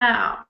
Now.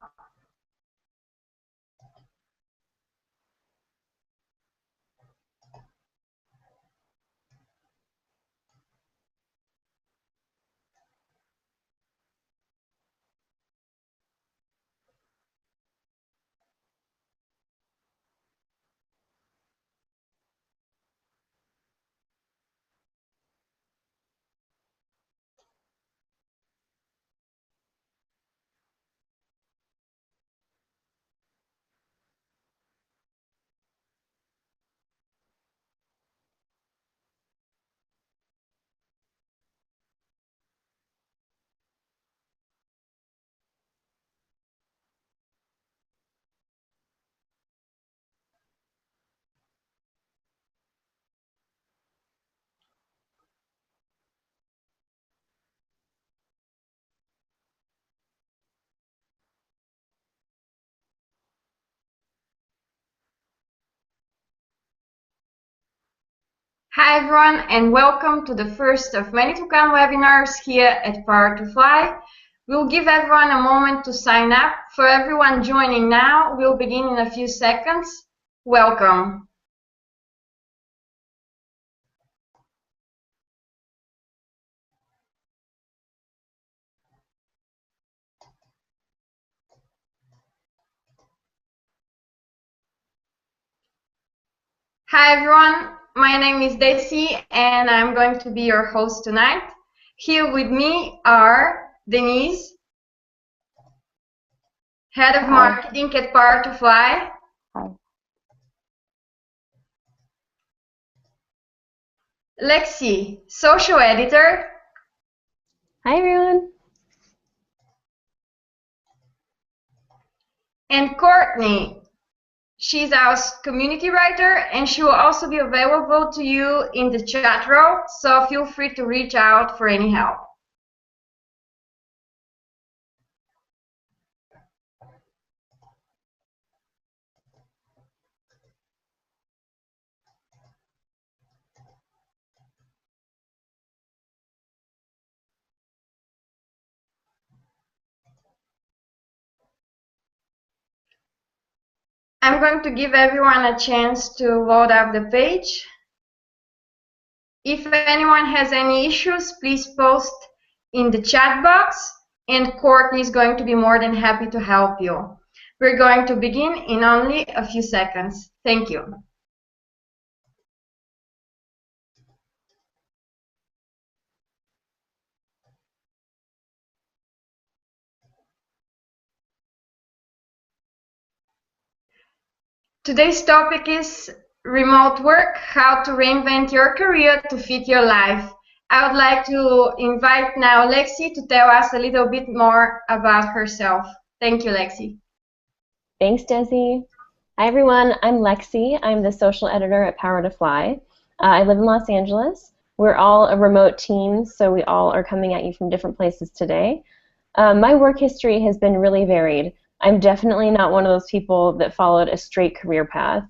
Hi everyone, and welcome to the first of many to come webinars here at Power to Fly. We'll give everyone a moment to sign up. For everyone joining now, we'll begin in a few seconds. Welcome. Hi everyone, my name is Desi and I'm going to be your host tonight. Here with me are Denise, Head of Marketing at Power to Fly. Hi. Lexi, Social Editor. Hi everyone. And Courtney. She's our community writer, and she will also be available to you in the chat row, so feel free to reach out for any help. I'm going to give everyone a chance to load up the page. If anyone has any issues, please post in the chat box, and Courtney is going to be more than happy to help you. We're going to begin in only a few seconds. Thank you. Today's topic is remote work, how to reinvent your career to fit your life. I would like to invite now Lexi to tell us a little bit more about herself. Thank you, Lexi. Thanks, Desi. Hi everyone, I'm Lexi. I'm the social editor at Power to Fly. I live in Los Angeles. We're all a remote team, so we all are coming at you from different places today. My work history has been really varied. I'm definitely not one of those people that followed a straight career path.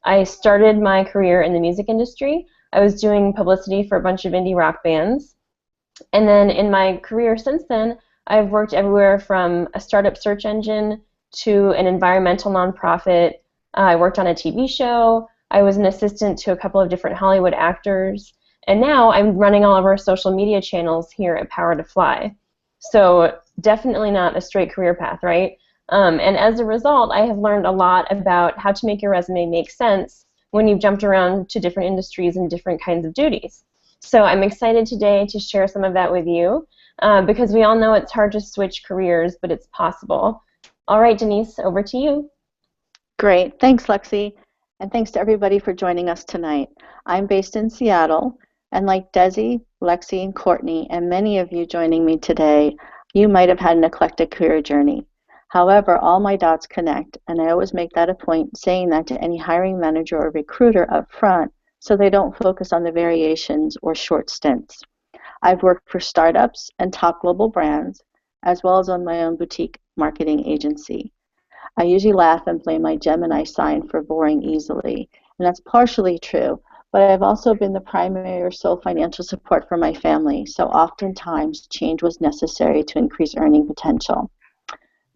I started my career in the music industry. I was doing publicity for a bunch of indie rock bands. And then in my career since then, I've worked everywhere from a startup search engine to an environmental nonprofit. I worked on a TV show. I was an assistant to a couple of different Hollywood actors. And now I'm running all of our social media channels here at Power to Fly. So definitely not a straight career path, right? And as a result, I have learned a lot about how to make your resume make sense when you've jumped around to different industries and different kinds of duties. So I'm excited today to share some of that with you because we all know it's hard to switch careers, but it's possible. All right, Denise, over to you. Great. Thanks, Lexi. And thanks to everybody for joining us tonight. I'm based in Seattle, and like Desi, Lexi, and Courtney, and many of you joining me today, you might have had an eclectic career journey. However, all my dots connect, and I always make that a point saying that to any hiring manager or recruiter up front so they don't focus on the variations or short stints. I've worked for startups and top global brands, as well as on my own boutique marketing agency. I usually laugh and blame my Gemini sign for boring easily, and that's partially true, but I've also been the primary or sole financial support for my family, so oftentimes change was necessary to increase earning potential.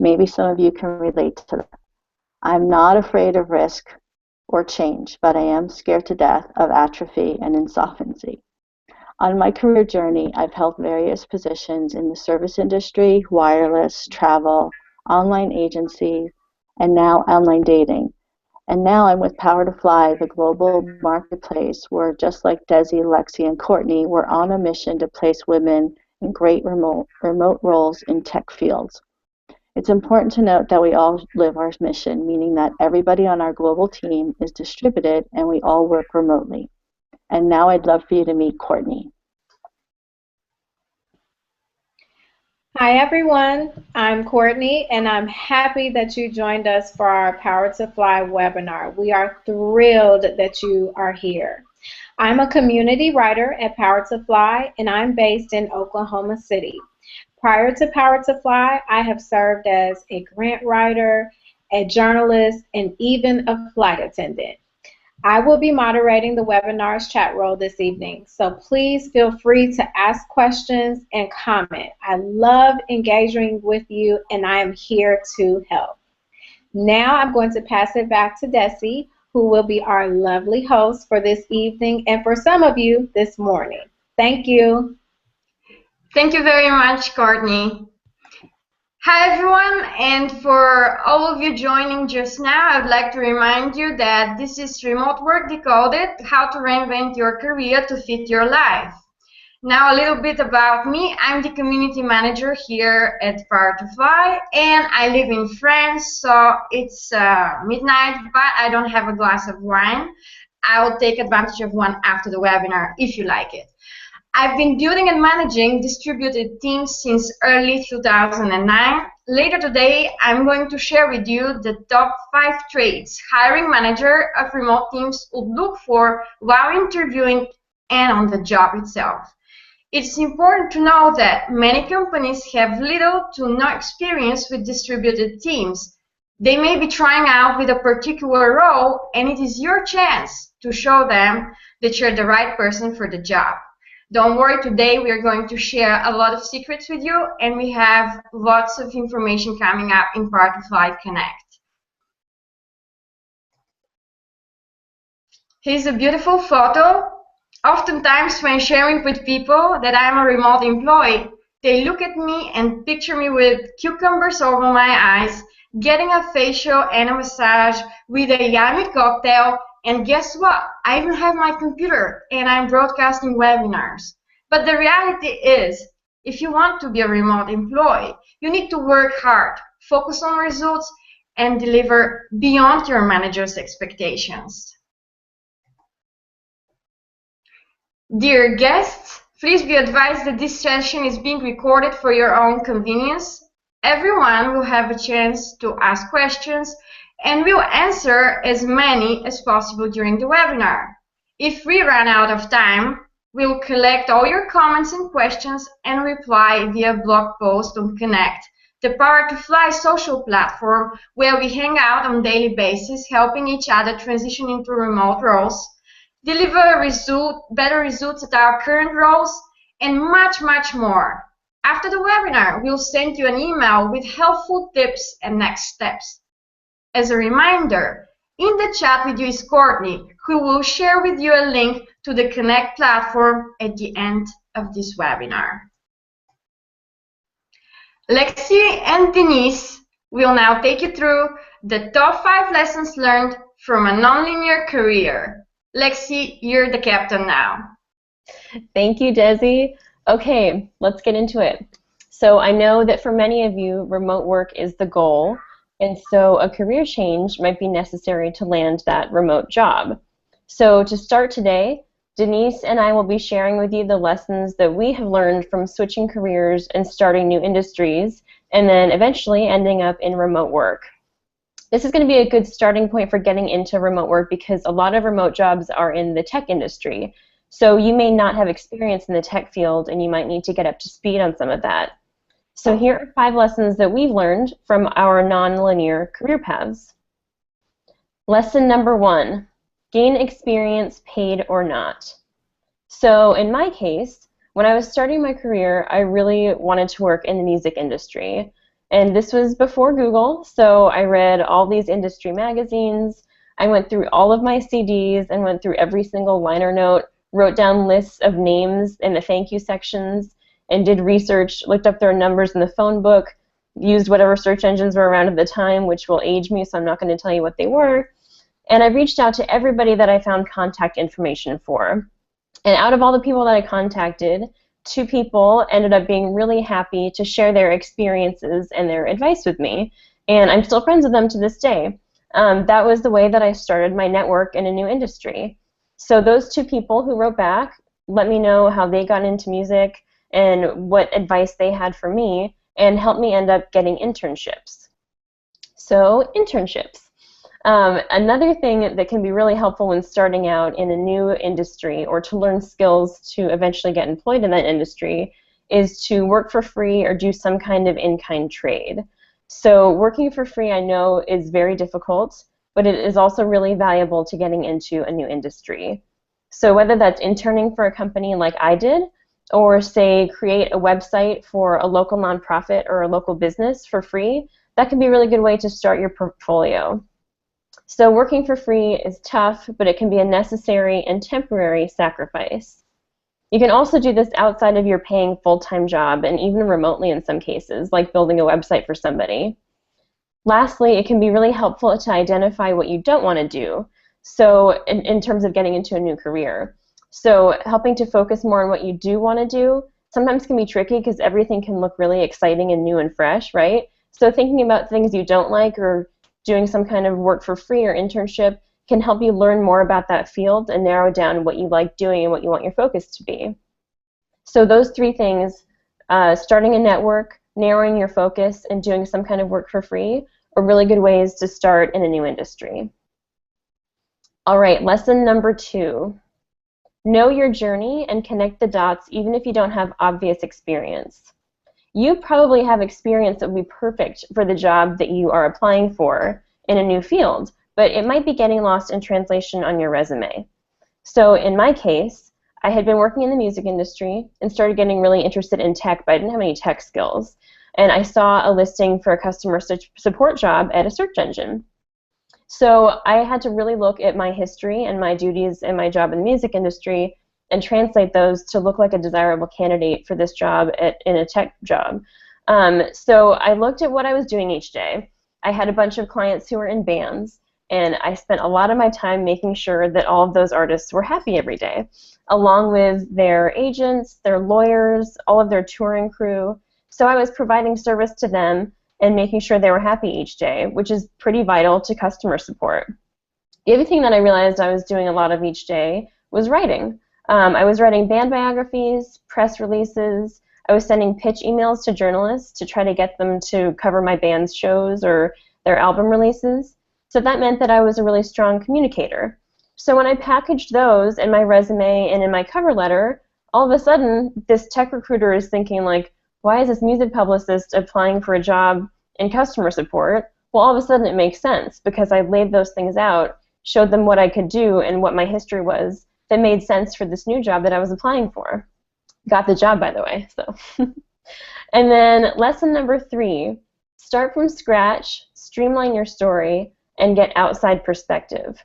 Maybe some of you can relate to that. I'm not afraid of risk or change, but I am scared to death of atrophy and insolvency. On my career journey, I've held various positions in the service industry, wireless, travel, online agency, and now online dating. And now I'm with Power to Fly, the global marketplace where, just like Desi, Lexi, and Courtney, we're on a mission to place women in great remote roles in tech fields. It's important to note that we all live our mission, meaning that everybody on our global team is distributed and we all work remotely. And now I'd love for you to meet Courtney. Hi everyone, I'm Courtney and I'm happy that you joined us for our Power to Fly webinar. We are thrilled that you are here. I'm a community writer at Power to Fly and I'm based in Oklahoma City. Prior to Power to Fly, I have served as a grant writer, a journalist, and even a flight attendant. I will be moderating the webinar's chat role this evening, so please feel free to ask questions and comment. I love engaging with you, and I am here to help. Now I'm going to pass it back to Desi, who will be our lovely host for this evening and for some of you this morning. Thank you. Thank you very much, Courtney. Hi everyone, and for all of you joining just now, I'd like to remind you that this is Remote Work Decoded, how to reinvent your career to fit your life. Now a little bit about me. I'm the community manager here at Power to Fly, and I live in France, so it's midnight, but I don't have a glass of wine. I'll take advantage of one after the webinar if you like it. I've been building and managing distributed teams since early 2009. Later today, I'm going to share with you the top 5 traits hiring manager of remote teams would look for while interviewing and on the job itself. It's important to know that many companies have little to no experience with distributed teams. They may be trying out with a particular role, and it is your chance to show them that you're the right person for the job. Don't worry, today we are going to share a lot of secrets with you, and we have lots of information coming up in Power to Fly Connect. Here's a beautiful photo. Oftentimes when sharing with people that I'm a remote employee, they look at me and picture me with cucumbers over my eyes, getting a facial and a massage with a yummy cocktail. And guess what? I even have my computer and I'm broadcasting webinars. But the reality is, if you want to be a remote employee, you need to work hard, focus on results, and deliver beyond your manager's expectations. Dear guests, please be advised that this session is being recorded for your own convenience. Everyone will have a chance to ask questions, and we'll answer as many as possible during the webinar. If we run out of time, we'll collect all your comments and questions and reply via blog post on Connect, the Power to Fly social platform where we hang out on a daily basis, helping each other transition into remote roles, deliver better results at our current roles, and much, much more. After the webinar, we'll send you an email with helpful tips and next steps. As a reminder, in the chat with you is Courtney, who will share with you a link to the Connect platform at the end of this webinar. Lexi and Denise will now take you through the top 5 lessons learned from a nonlinear career. Lexi, you're the captain now. Thank you, Desi. Okay, let's get into it. So I know that for many of you, remote work is the goal. And so a career change might be necessary to land that remote job. So to start today, Denise and I will be sharing with you the lessons that we have learned from switching careers and starting new industries, and then eventually ending up in remote work. This is going to be a good starting point for getting into remote work because a lot of remote jobs are in the tech industry. So you may not have experience in the tech field and you might need to get up to speed on some of that. So here are 5 lessons that we've learned from our nonlinear career paths. Lesson number 1, gain experience paid or not. So in my case, when I was starting my career, I really wanted to work in the music industry. And this was before Google, so I read all these industry magazines. I went through all of my CDs and went through every single liner note, wrote down lists of names in the thank you sections, and did research, looked up their numbers in the phone book, used whatever search engines were around at the time, which will age me, so I'm not going to tell you what they were. And I reached out to everybody that I found contact information for. And out of all the people that I contacted, 2 people ended up being really happy to share their experiences and their advice with me. And I'm still friends with them to this day. That was the way that I started my network in a new industry. So those 2 people who wrote back let me know how they got into music and what advice they had for me, and helped me end up getting internships. So internships. Another thing that can be really helpful when starting out in a new industry or to learn skills to eventually get employed in that industry is to work for free or do some kind of in-kind trade. So working for free, I know, is very difficult, but it is also really valuable to getting into a new industry. So whether that's interning for a company like I did, or say create a website for a local nonprofit or a local business for free, that can be a really good way to start your portfolio. So working for free is tough, but it can be a necessary and temporary sacrifice. You can also do this outside of your paying full-time job, and even remotely in some cases, like building a website for somebody. Lastly, it can be really helpful to identify what you don't want to do, so in terms of getting into a new career. So helping to focus more on what you do want to do sometimes can be tricky because everything can look really exciting and new and fresh, right? So thinking about things you don't like or doing some kind of work for free or internship can help you learn more about that field and narrow down what you like doing and what you want your focus to be. So those 3 things, starting a network, narrowing your focus, and doing some kind of work for free are really good ways to start in a new industry. All right, lesson number 2. Know your journey and connect the dots even if you don't have obvious experience. You probably have experience that would be perfect for the job that you are applying for in a new field, but it might be getting lost in translation on your resume. So in my case, I had been working in the music industry and started getting really interested in tech, but I didn't have any tech skills. And I saw a listing for a customer support job at a search engine. So I had to really look at my history and my duties and my job in the music industry and translate those to look like a desirable candidate for this job in a tech job. So I looked at what I was doing each day. I had a bunch of clients who were in bands, and I spent a lot of my time making sure that all of those artists were happy every day, along with their agents, their lawyers, all of their touring crew. So I was providing service to them and making sure they were happy each day, which is pretty vital to customer support. The other thing that I realized I was doing a lot of each day was writing. I was writing band biographies, press releases. I was sending pitch emails to journalists to try to get them to cover my band's shows or their album releases. So that meant that I was a really strong communicator. So when I packaged those in my resume and in my cover letter, all of a sudden this tech recruiter is thinking like, why is this music publicist applying for a job in customer support? Well, all of a sudden it makes sense because I laid those things out, showed them what I could do and what my history was that made sense for this new job that I was applying for. Got the job, by the way. So, and then lesson number 3, start from scratch, streamline your story, and get outside perspective.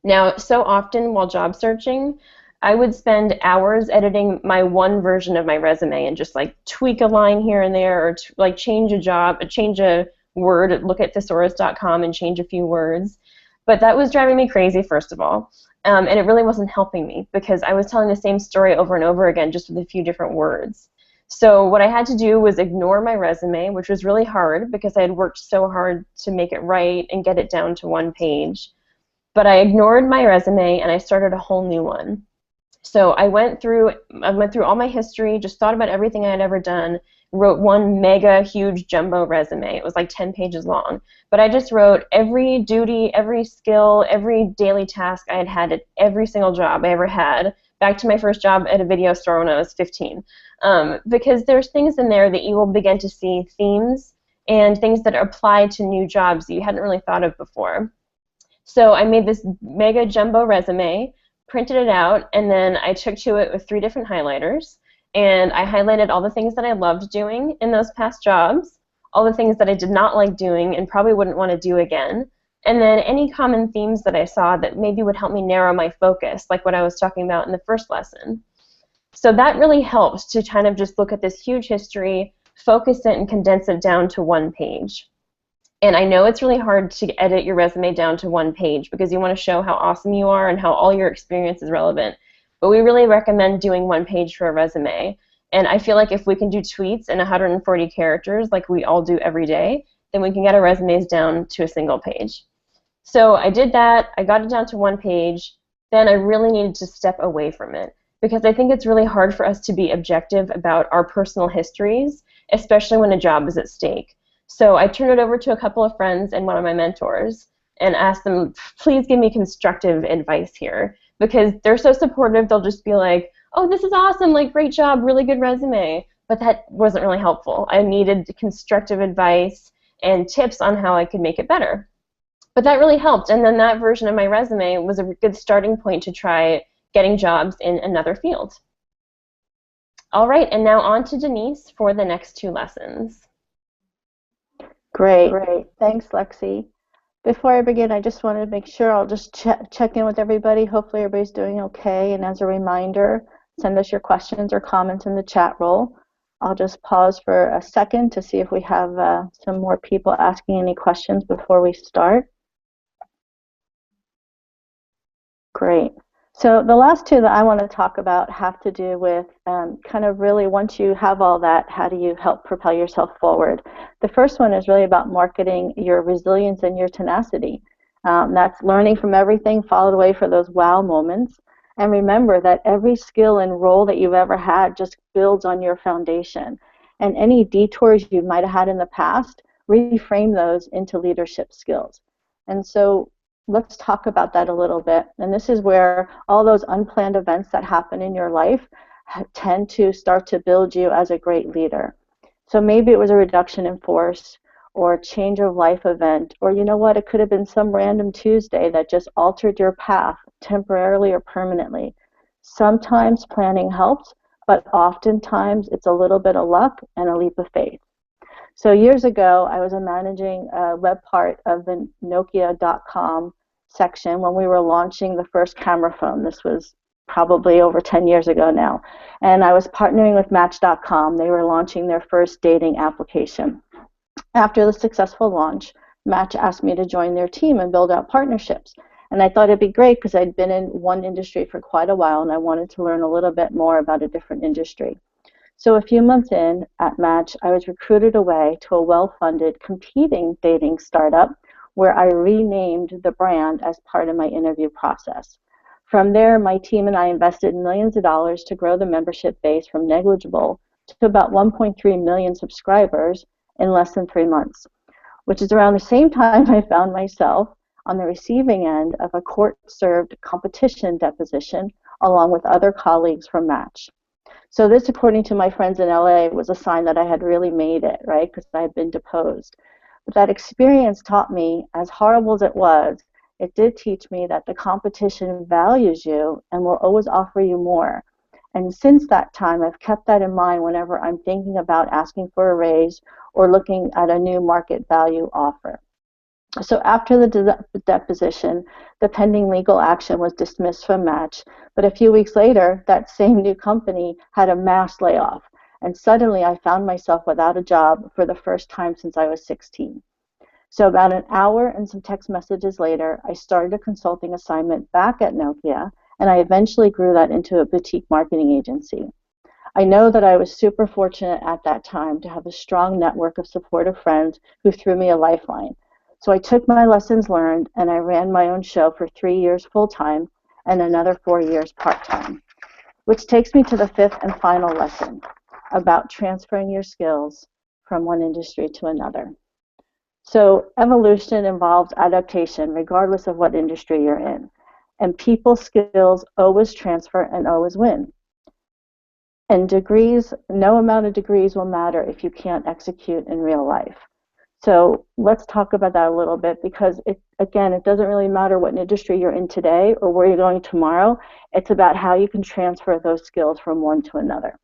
Now, so often while job searching, I would spend hours editing my one version of my resume and just like tweak a line here and there, or like change a word, look at thesaurus.com and change a few words. But that was driving me crazy, first of all. And it really wasn't helping me because I was telling the same story over and over again just with a few different words. So what I had to do was ignore my resume, which was really hard because I had worked so hard to make it right and get it down to one page. But I ignored my resume and I started a whole new one. So I went through all my history, just thought about everything I had ever done, wrote one mega huge jumbo resume. It was like 10 pages long. But I just wrote every duty, every skill, every daily task I had had at every single job I ever had, back to my first job at a video store when I was 15. Because there's things in there that you will begin to see themes and things that apply to new jobs that you hadn't really thought of before. So I made this mega jumbo resume, printed it out, and then I took to it with 3 different highlighters, and I highlighted all the things that I loved doing in those past jobs, all the things that I did not like doing and probably wouldn't want to do again, and then any common themes that I saw that maybe would help me narrow my focus, like what I was talking about in the first lesson. So that really helps to kind of just look at this huge history, focus it, and condense it down to one page. And I know it's really hard to edit your resume down to one page because you want to show how awesome you are and how all your experience is relevant. But we really recommend doing one page for a resume. And I feel like if we can do tweets in 140 characters like we all do every day, then we can get our resumes down to a single page. So I did that. I got it down to one page. Then I really needed to step away from it because I think it's really hard for us to be objective about our personal histories, especially when a job is at stake. So I turned it over to a couple of friends and one of my mentors and asked them, please give me constructive advice here, because they're so supportive. They'll just be like, oh, this is awesome, like, great job, really good resume. But that wasn't really helpful. I needed constructive advice and tips on how I could make it better. But that really helped, and then that version of my resume was a good starting point to try getting jobs in another field. All right, and now on to Denise for the next two lessons. Great. Thanks, Lexi. Before I begin, I just wanted to make sure I'll just check in with everybody. Hopefully everybody's doing okay. And as a reminder, send us your questions or comments in the chat roll. I'll just pause for a second to see if we have some more people asking any questions before we start. Great. So the last two that I want to talk about have to do with kind of really, once you have all that, how do you help propel yourself forward? The first one is really about marketing your resilience and your tenacity. That's learning from everything, followed away for those wow moments. And remember that every skill and role that you've ever had just builds on your foundation. And any detours you might have had in the past, reframe those into leadership skills. And so let's talk about that a little bit. And this is where all those unplanned events that happen in your life tend to start to build you as a great leader. So maybe it was a reduction in force or a change of life event, or you know what, it could have been some random Tuesday that just altered your path temporarily or permanently. Sometimes planning helps, but oftentimes it's a little bit of luck and a leap of faith. So years ago, I was managing a web part of the Nokia.com section when we were launching the first camera phone. This was probably over 10 years ago now. And I was partnering with Match.com. They were launching their first dating application. After the successful launch, Match asked me to join their team and build out partnerships. And I thought it'd be great because I'd been in one industry for quite a while and I wanted to learn a little bit more about a different industry. So a few months in at Match, I was recruited away to a well-funded competing dating startup where I renamed the brand as part of my interview process. From there, my team and I invested millions of dollars to grow the membership base from negligible to about 1.3 million subscribers in less than 3 months, which is around the same time I found myself on the receiving end of a court-served competition deposition along with other colleagues from Match. So this, according to my friends in LA, was a sign that I had really made it, right, because I had been deposed. But that experience taught me, as horrible as it was, it did teach me that the competition values you and will always offer you more. And since that time, I've kept that in mind whenever I'm thinking about asking for a raise or looking at a new market value offer. So after the deposition, the pending legal action was dismissed from Match, but a few weeks later, that same new company had a mass layoff, and suddenly I found myself without a job for the first time since I was 16. So about an hour and some text messages later, I started a consulting assignment back at Nokia, and I eventually grew that into a boutique marketing agency. I know that I was super fortunate at that time to have a strong network of supportive friends who threw me a lifeline. So I took my lessons learned and I ran my own show for 3 years full-time and another 4 years part-time, which takes me to the fifth and final lesson about transferring your skills from one industry to another. So evolution involves adaptation regardless of what industry you're in, and people skills always transfer and always win. And degrees, no amount of degrees will matter if you can't execute in real life. So let's talk about that a little bit because, it doesn't really matter what industry you're in today or where you're going tomorrow. It's about how you can transfer those skills from one to another.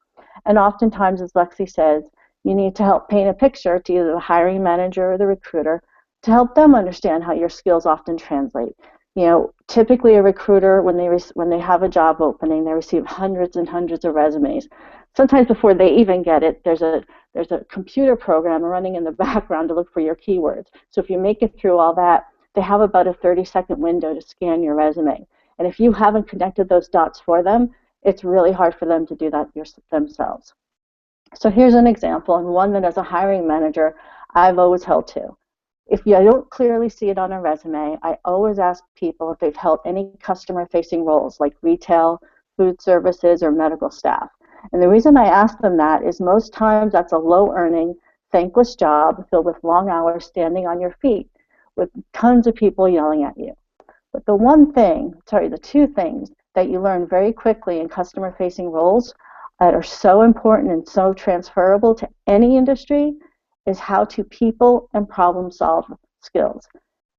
And oftentimes, as Lexi says, You need to help paint a picture to either the hiring manager or the recruiter to help them understand how your skills often translate. Typically a recruiter, when they have a job opening, they receive hundreds and hundreds of resumes. Sometimes before they even get it, there's a computer program running in the background to look for your keywords. So if you make it through all that, they have about a 30-second window to scan your resume. And if you haven't connected those dots for them, it's really hard for them to do that themselves. So here's an example, and one that as a hiring manager, I've always held to. If I don't clearly see it on a resume, I always ask people if they've held any customer-facing roles like retail, food services, or medical staff. And the reason I ask them that is most times that's a low-earning, thankless job filled with long hours standing on your feet with tons of people yelling at you. But the two things that you learn very quickly in customer-facing roles that are so important and so transferable to any industry is how to people and problem solve skills.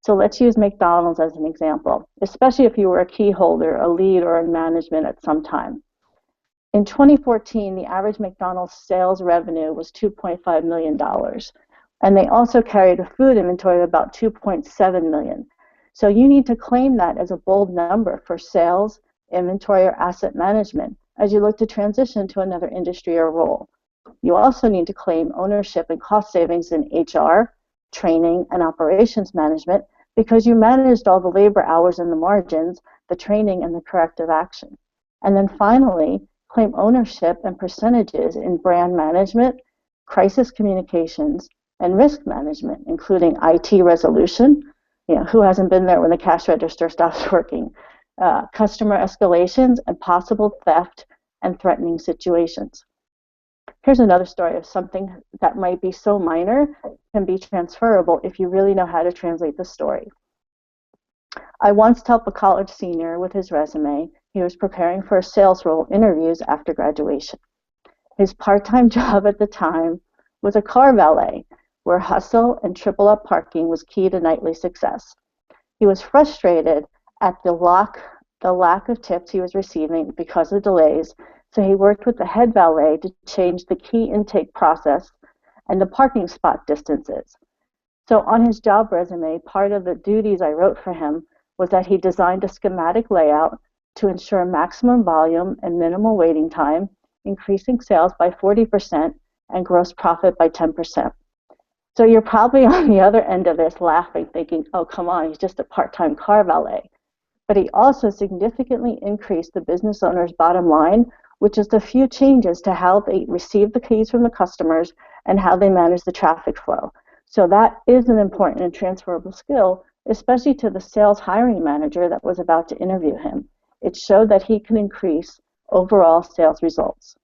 So let's use McDonald's as an example, especially if you were a key holder, a lead, or in management at some time. In 2014, the average McDonald's sales revenue was $2.5 million. And they also carried a food inventory of about $2.7 million. So you need to claim that as a bold number for sales, inventory, or asset management as you look to transition to another industry or role. You also need to claim ownership and cost savings in HR, training, and operations management because you managed all the labor hours and the margins, the training, and the corrective action. And then finally, claim ownership and percentages in brand management, crisis communications, and risk management, including IT resolution, who hasn't been there when the cash register stops working, customer escalations, and possible theft and threatening situations. Here's another story of something that might be so minor can be transferable if you really know how to translate the story. I once helped a college senior with his resume. He was preparing for a sales role interviews after graduation. His part-time job at the time was a car valet, where hustle and triple-up parking was key to nightly success. He was frustrated at the lack of tips he was receiving because of delays, so he worked with the head valet to change the key intake process and the parking spot distances. So on his job resume, part of the duties I wrote for him was that he designed a schematic layout to ensure maximum volume and minimal waiting time, increasing sales by 40% and gross profit by 10%. So you're probably on the other end of this laughing, thinking, oh, come on, he's just a part-time car valet. But he also significantly increased the business owner's bottom line, which is the few changes to how they receive the keys from the customers and how they manage the traffic flow. So that is an important and transferable skill, especially to the sales hiring manager that was about to interview him. It showed that he can increase overall sales results.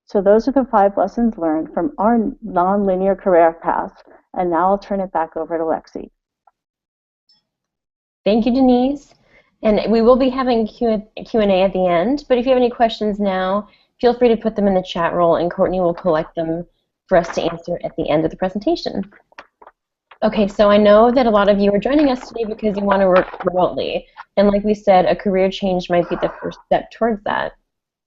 So those are the 5 lessons learned from our nonlinear career path. And now I'll turn it back over to Lexi. Thank you, Denise. And we will be having Q&A at the end, but if you have any questions now, feel free to put them in the chat roll and Courtney will collect them for us to answer at the end of the presentation. Okay, so I know that a lot of you are joining us today because you want to work remotely. And like we said, a career change might be the first step towards that.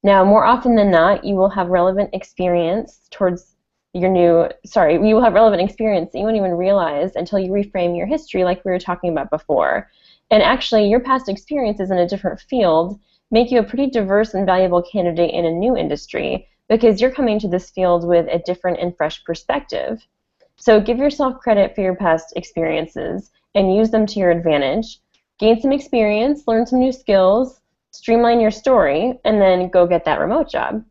Now, more often than not, you will have relevant experience towards your new, you will have relevant experience that you won't even realize until you reframe your history like we were talking about before. And actually, your past experiences in a different field make you a pretty diverse and valuable candidate in a new industry because you're coming to this field with a different and fresh perspective. So give yourself credit for your past experiences and use them to your advantage. Gain some experience, learn some new skills, streamline your story, and then go get that remote job.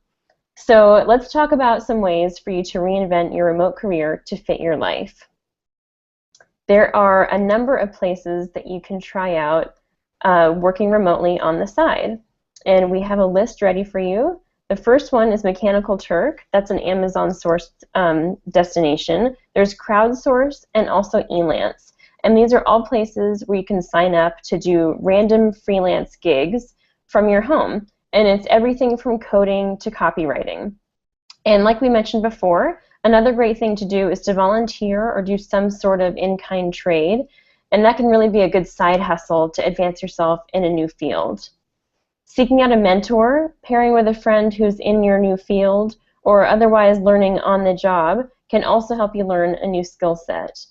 So let's talk about some ways for you to reinvent your remote career to fit your life. There are a number of places that you can try out working remotely on the side. And we have a list ready for you. The first one is Mechanical Turk. That's an Amazon-sourced destination. There's Crowdsource and also Elance. And these are all places where you can sign up to do random freelance gigs from your home. And it's everything from coding to copywriting. And like we mentioned before, another great thing to do is to volunteer or do some sort of in-kind trade. And that can really be a good side hustle to advance yourself in a new field. Seeking out a mentor, pairing with a friend who's in your new field, or otherwise learning on the job can also help you learn a new skill set.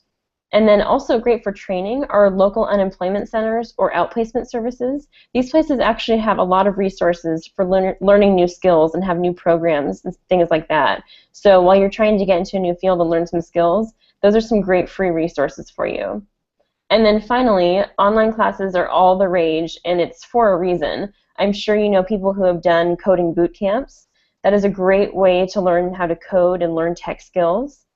And then also great for training are local unemployment centers or outplacement services. These places actually have a lot of resources for learning new skills and have new programs and things like that. So while you're trying to get into a new field and learn some skills, those are some great free resources for you. And then finally, online classes are all the rage, and it's for a reason. I'm sure you know people who have done coding boot camps. That is a great way to learn how to code and learn tech skills.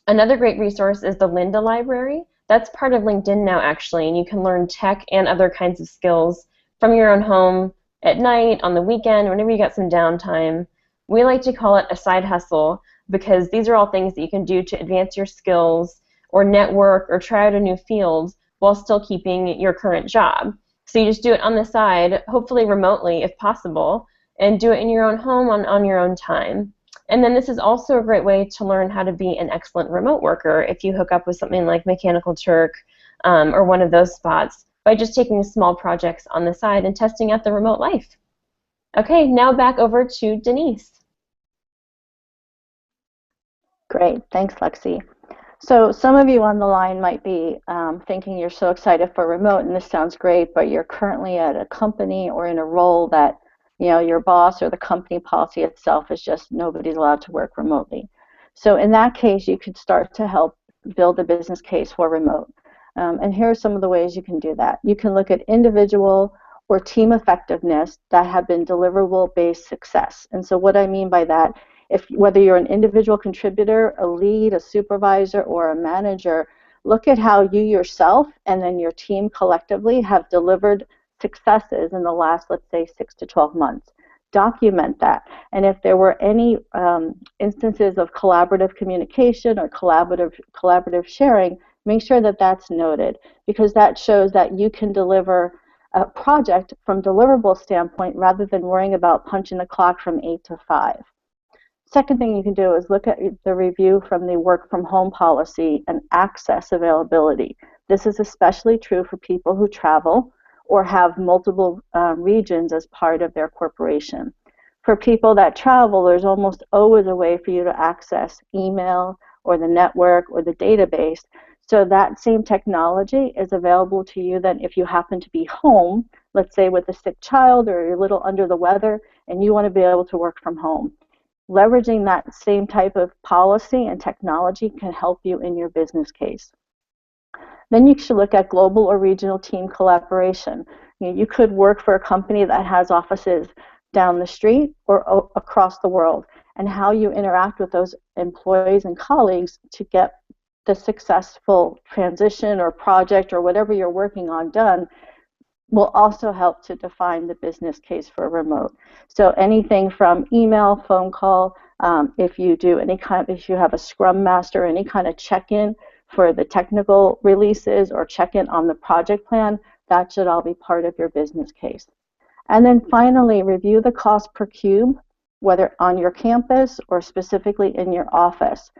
Another great resource is the Lynda Library. That's part of LinkedIn now, actually, and you can learn tech and other kinds of skills from your own home at night, on the weekend, whenever you got some downtime. We like to call it a side hustle because these are all things that you can do to advance your skills or network or try out a new field while still keeping your current job. So you just do it on the side, hopefully remotely if possible, and do it in your own home on your own time. And then this is also a great way to learn how to be an excellent remote worker if you hook up with something like Mechanical Turk or one of those spots by just taking small projects on the side and testing out the remote life. Okay, now back over to Denise. Great, thanks, Lexi. So some of you on the line might be thinking you're so excited for remote and this sounds great, but you're currently at a company or in a role that your boss or the company policy itself is just nobody's allowed to work remotely. So in that case, you could start to help build a business case for remote. And here are some of the ways you can do that. You can look at individual or team effectiveness that have been deliverable-based success. And so what I mean by that, whether you're an individual contributor, a lead, a supervisor, or a manager, look at how you yourself and then your team collectively have delivered successes in the last, let's say, 6 to 12 months. Document that. And if there were any instances of collaborative communication or collaborative sharing, make sure that that's noted, because that shows that you can deliver a project from deliverable standpoint rather than worrying about punching the clock from 8 to 5. Second thing you can do is look at the review from the work from home policy and access availability. This is especially true for people who travel or have multiple regions as part of their corporation. For people that travel, there's almost always a way for you to access email or the network or the database. So that same technology is available to you then if you happen to be home, let's say with a sick child or you're a little under the weather and you want to be able to work from home. Leveraging that same type of policy and technology can help you in your business case. Then you should look at global or regional team collaboration. You could work for a company that has offices down the street or across the world, and how you interact with those employees and colleagues to get the successful transition or project or whatever you're working on done will also help to define the business case for remote. So anything from email, phone call, if you have a Scrum Master, any kind of check-in for the technical releases or check-in on the project plan, that should all be part of your business case. And then finally, review the cost per cube, whether on your campus or specifically in your office.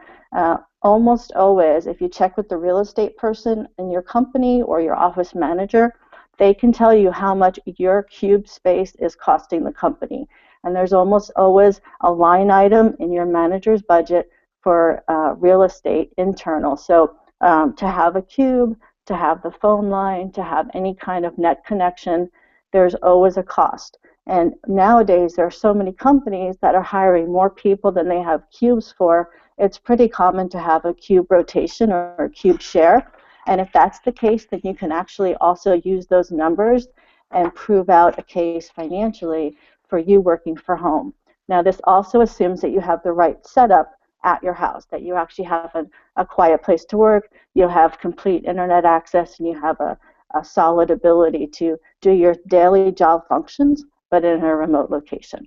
Almost always, if you check with the real estate person in your company or your office manager, they can tell you how much your cube space is costing the company. And there's almost always a line item in your manager's budget for real estate internal. So to have a cube, to have the phone line, to have any kind of net connection, there's always a cost. And nowadays there are so many companies that are hiring more people than they have cubes for. It's pretty common to have a cube rotation or a cube share. And if that's the case, then you can actually also use those numbers and prove out a case financially for you working from home. Now, this also assumes that you have the right setup at your house, that you actually have a quiet place to work, you have complete internet access, and you have a solid ability to do your daily job functions, but in a remote location.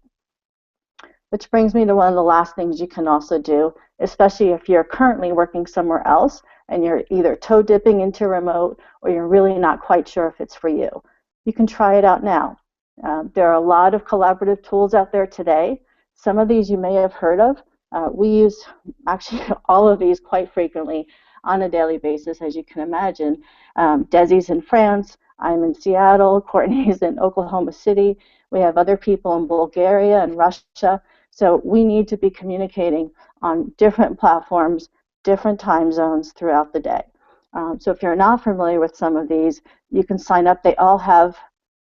Which brings me to one of the last things you can also do, especially if you're currently working somewhere else and you're either toe dipping into remote or you're really not quite sure if it's for you. You can try it out now. There are a lot of collaborative tools out there today. Some of these you may have heard of. We use actually all of these quite frequently on a daily basis, as you can imagine. Desi's in France, I'm in Seattle, Courtney's in Oklahoma City. We have other people in Bulgaria and Russia. So we need to be communicating on different platforms, different time zones throughout the day. So if you're not familiar with some of these, you can sign up. They all have,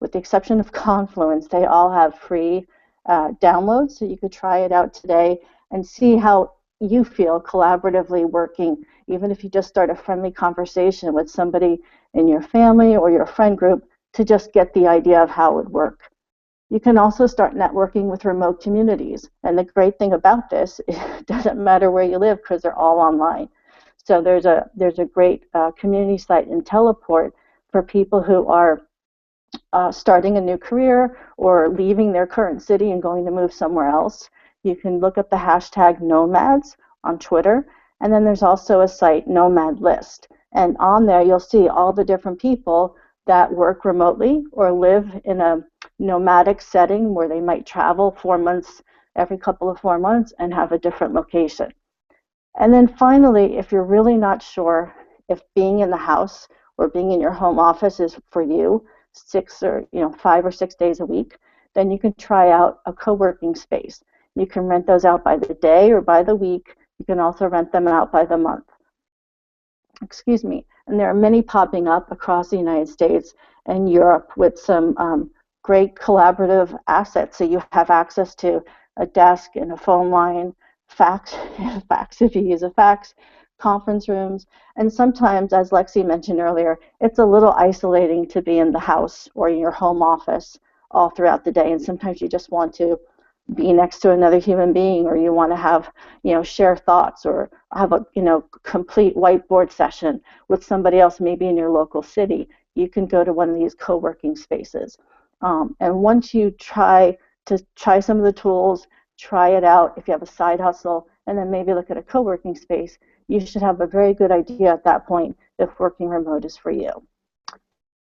with the exception of Confluence, they all have free downloads, so you could try it out today and see how you feel collaboratively working, even if you just start a friendly conversation with somebody in your family or your friend group to just get the idea of how it would work. You can also start networking with remote communities, and the great thing about this is it doesn't matter where you live because they're all online. So there's a great community site in Teleport for people who are starting a new career or leaving their current city and going to move somewhere else. You can look up the hashtag nomads on Twitter, and then there's also a site, Nomad List. And on there you'll see all the different people that work remotely or live in a nomadic setting where they might travel 4 months, every couple of 4 months, and have a different location. And then finally, if you're really not sure if being in the house or being in your home office is for you, 5 or 6 days a week, then you can try out a co-working space. You can rent those out by the day or by the week. You can also rent them out by the month. Excuse me. And there are many popping up across the United States and Europe with some great collaborative assets. So you have access to a desk and a phone line, fax if you use a fax, conference rooms, and sometimes, as Lexi mentioned earlier, it's a little isolating to be in the house or in your home office all throughout the day, and sometimes you just want to be next to another human being, or you want to have, share thoughts, or have a, complete whiteboard session with somebody else, maybe in your local city. You can go to one of these co-working spaces. And once you try some of the tools, try it out if you have a side hustle, and then maybe look at a co-working space, you should have a very good idea at that point if working remote is for you.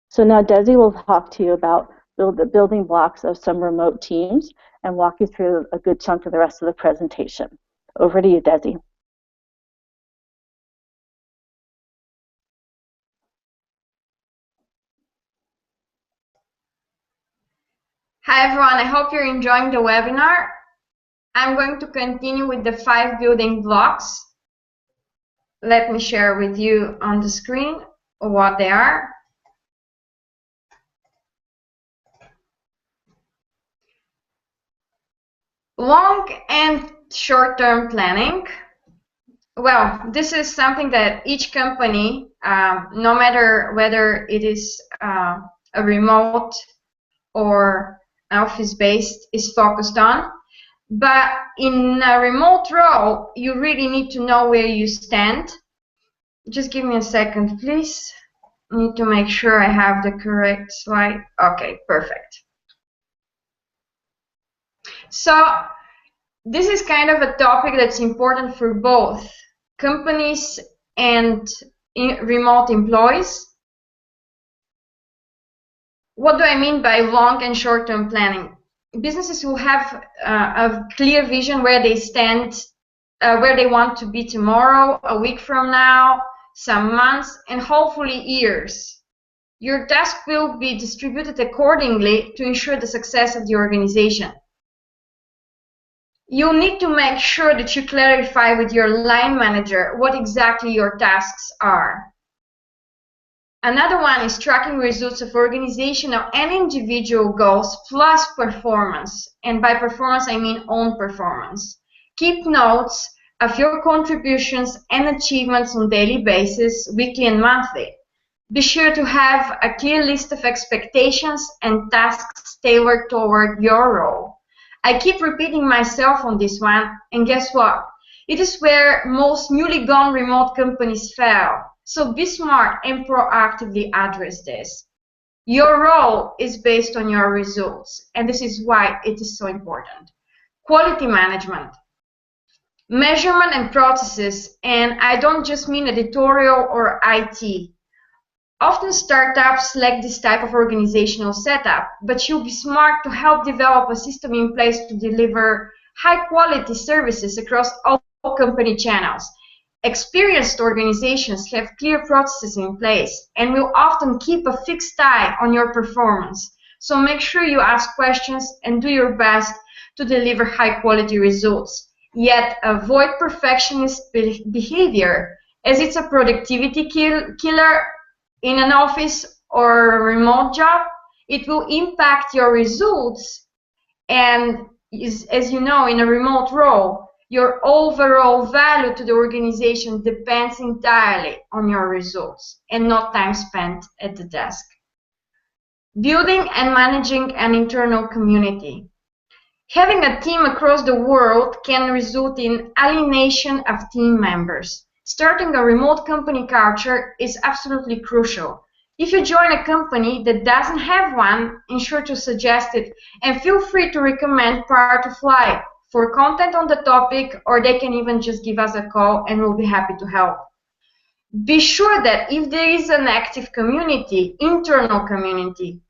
So now Desi will talk to you about the building blocks of some remote teams and walk you through a good chunk of the rest of the presentation. Over to you, Desi. Hi everyone, I hope you're enjoying the webinar. I'm going to continue with the 5 building blocks. Let me share with you on the screen what they are. Long and short-term planning. Well, this is something that each company, no matter whether it is a remote or office-based, is focused on. But in a remote role, you really need to know where you stand. Just give me a second, please. I need to make sure I have the correct slide. Okay, perfect. So this is kind of a topic that's important for both companies and remote employees. What do I mean by long and short-term planning? Businesses who have a clear vision where they stand, where they want to be tomorrow, a week from now, some months, and hopefully years. Your task will be distributed accordingly to ensure the success of the organization. You need to make sure that you clarify with your line manager what exactly your tasks are. Another one is tracking results of organizational and individual goals plus performance. And by performance, I mean own performance. Keep notes of your contributions and achievements on a daily basis, weekly and monthly. Be sure to have a clear list of expectations and tasks tailored toward your role. I keep repeating myself on this one, and guess what? It is where most newly gone remote companies fail. So be smart and proactively address this. Your role is based on your results, and this is why it is so important. Quality management, measurement and processes, and I don't just mean editorial or IT. Often startups lack this type of organizational setup, but you'll be smart to help develop a system in place to deliver high-quality services across all company channels. Experienced organizations have clear processes in place and will often keep a fixed eye on your performance. So make sure you ask questions and do your best to deliver high-quality results. Yet avoid perfectionist behavior, as it's a productivity killer in an office or a remote job. It will impact your results, and as you know, in a remote role, your overall value to the organization depends entirely on your results and not time spent at the desk. Building and managing an internal community. Having a team across the world can result in alienation of team members. Starting a remote company culture is absolutely crucial. If you join a company that doesn't have one, ensure to suggest it, and feel free to recommend Prioritization for content on the topic, or they can even just give us a call and we'll be happy to help. Be sure that if there is an active community, internal community,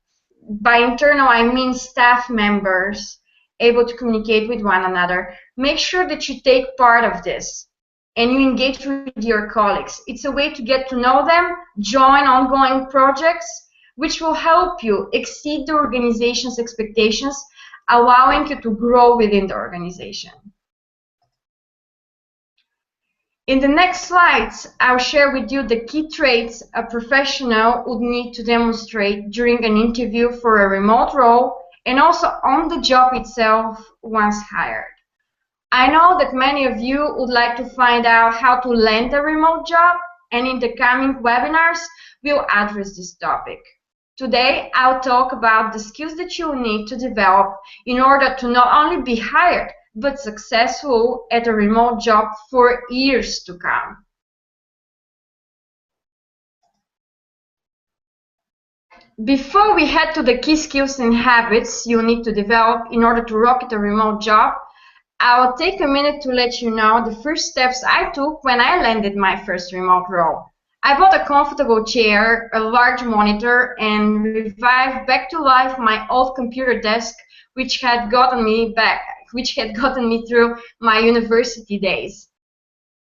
by internal I mean staff members able to communicate with one another, make sure that you take part of this and you engage with your colleagues. It's a way to get to know them, join ongoing projects, which will help you exceed the organization's expectations, allowing you to grow within the organization. In the next slides, I'll share with you the key traits a professional would need to demonstrate during an interview for a remote role and also on the job itself once hired. I know that many of you would like to find out how to land a remote job, and in the coming webinars, we'll address this topic. Today, I'll talk about the skills that you will need to develop in order to not only be hired, but successful at a remote job for years to come. Before we head to the key skills and habits you need to develop in order to rock at a remote job, I'll take a minute to let you know the first steps I took when I landed my first remote role. I bought a comfortable chair, a large monitor, and revived back to life my old computer desk, which had gotten me through my university days.